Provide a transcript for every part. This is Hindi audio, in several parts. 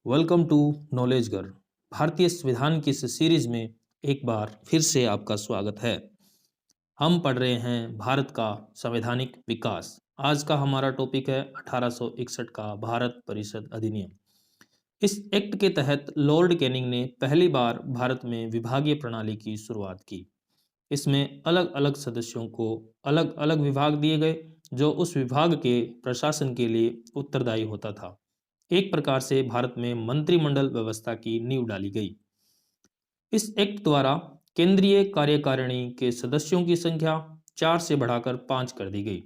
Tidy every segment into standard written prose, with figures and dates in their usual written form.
Welcome to नॉलेजगर। भारतीय संविधान की इस सीरीज में एक बार फिर से आपका स्वागत है। हम पढ़ रहे हैं भारत का संवैधानिक विकास। आज का हमारा टॉपिक है 1861 का भारत परिषद अधिनियम। इस एक्ट के तहत लॉर्ड कैनिंग ने पहली बार भारत में विभागीय प्रणाली की शुरुआत की। इसमें अलग अलग सदस्यों को अलग अलग विभाग दिए गए जो उस विभाग के प्रशासन के लिए उत्तरदायी होता था। एक प्रकार से भारत में मंत्रिमंडल व्यवस्था की नींव डाली गई। इस एक्ट द्वारा केंद्रीय कार्यकारिणी के सदस्यों की संख्या 4 से बढ़ाकर 5 कर दी गई।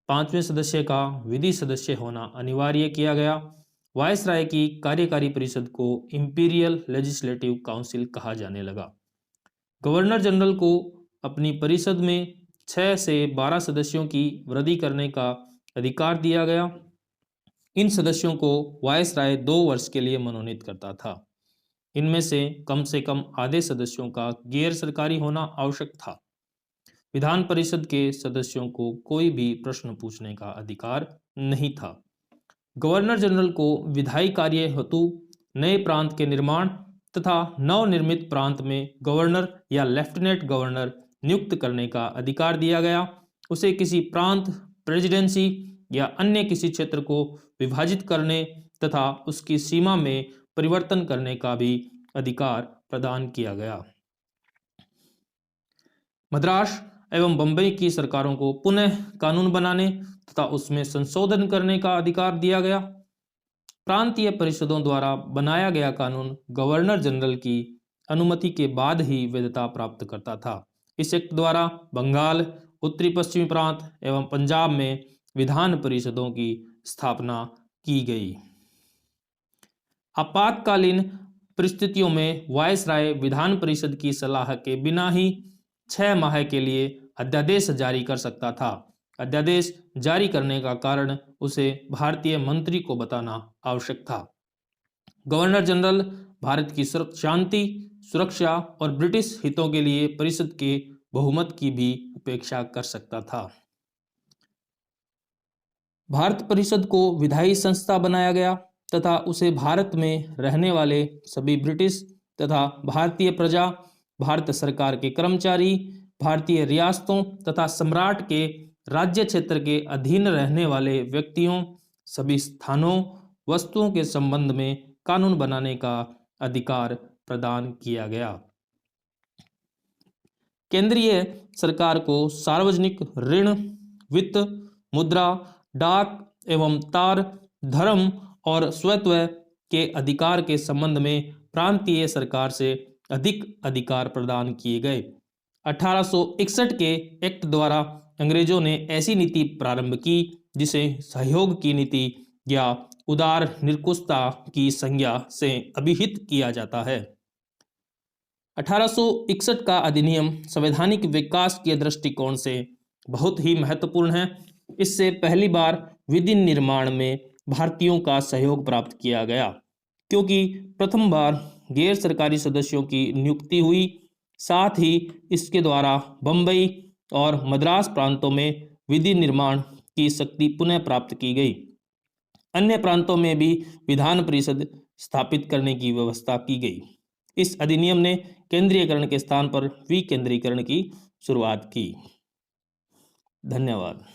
5वें सदस्य का विधि सदस्य होना अनिवार्य किया गया। वायसराय की कार्यकारी परिषद को इंपीरियल लेजिस्लेटिव काउंसिल कहा जाने लगा। गवर्नर जनरल को अपनी परिषद में 6 से 12 सदस्यों की वृद्धि करने का अधिकार दिया गया। इन सदस्यों को वायसराय 2 वर्ष के लिए मनोनीत करता था। इनमें से कम आधे सदस्यों का गैर सरकारी होना आवश्यक था। विधान परिषद के सदस्यों को कोई भी प्रश्न पूछने का अधिकार नहीं था। गवर्नर जनरल को विधायी कार्य हेतु नए प्रांत के निर्माण तथा नवनिर्मित प्रांत में गवर्नर या लेफ्टिनेंट गवर्नर नियुक्त करने का अधिकार दिया गया। उसे किसी प्रांत, प्रेसिडेंसी या अन्य किसी क्षेत्र को विभाजित करने तथा उसकी सीमा में परिवर्तन करने का भी अधिकार प्रदान किया गया। मद्रास एवं बंबई की सरकारों को पुनः कानून बनाने तथा उसमें संशोधन करने का अधिकार दिया गया। प्रांतीय परिषदों द्वारा बनाया गया कानून गवर्नर जनरल की अनुमति के बाद ही वैधता प्राप्त करता था। इस एक्ट द्वारा बंगाल, उत्तरी पश्चिमी प्रांत एवं पंजाब में विधान परिषदों की स्थापना की गई। आपातकालीन परिस्थितियों में वायसराय विधान परिषद की सलाह के बिना ही 6 माह के लिए अध्यादेश जारी कर सकता था। अध्यादेश जारी करने का कारण उसे भारतीय मंत्री को बताना आवश्यक था। गवर्नर जनरल भारत की शांति, सुरक्षा और ब्रिटिश हितों के लिए परिषद के बहुमत की भी उपेक्षा कर सकता था। भारत परिषद को विधायी संस्था बनाया गया तथा उसे भारत में रहने वाले सभी ब्रिटिश तथा भारतीय प्रजा, भारत सरकार के कर्मचारी, भारतीय रियासतों तथा सम्राट के राज्य क्षेत्र के अधीन रहने वाले व्यक्तियों, सभी स्थानों, वस्तुओं के संबंध में कानून बनाने का अधिकार प्रदान किया गया। केंद्रीय सरकार को सार्वजनिक ऋण, वित्त, मुद्रा, डाक एवं तार, धर्म और स्वत्व के अधिकार के संबंध में प्रांतीय सरकार से अधिक अधिकार प्रदान किए गए। 1861 के एक्ट द्वारा अंग्रेजों ने ऐसी नीति प्रारंभ की जिसे सहयोग की नीति या उदार निरंकुशता की संज्ञा से अभिहित किया जाता है। 1861 का अधिनियम संवैधानिक विकास के दृष्टिकोण से बहुत ही महत्वपूर्ण है। इससे पहली बार विधि निर्माण में भारतीयों का सहयोग प्राप्त किया गया, क्योंकि प्रथम बार गैर सरकारी सदस्यों की नियुक्ति हुई। साथ ही इसके द्वारा बंबई और मद्रास प्रांतों में विधि निर्माण की शक्ति पुनः प्राप्त की गई। अन्य प्रांतों में भी विधान परिषद स्थापित करने की व्यवस्था की गई। इस अधिनियम ने केंद्रीयकरण के स्थान पर विकेंद्रीकरण की शुरुआत की। धन्यवाद।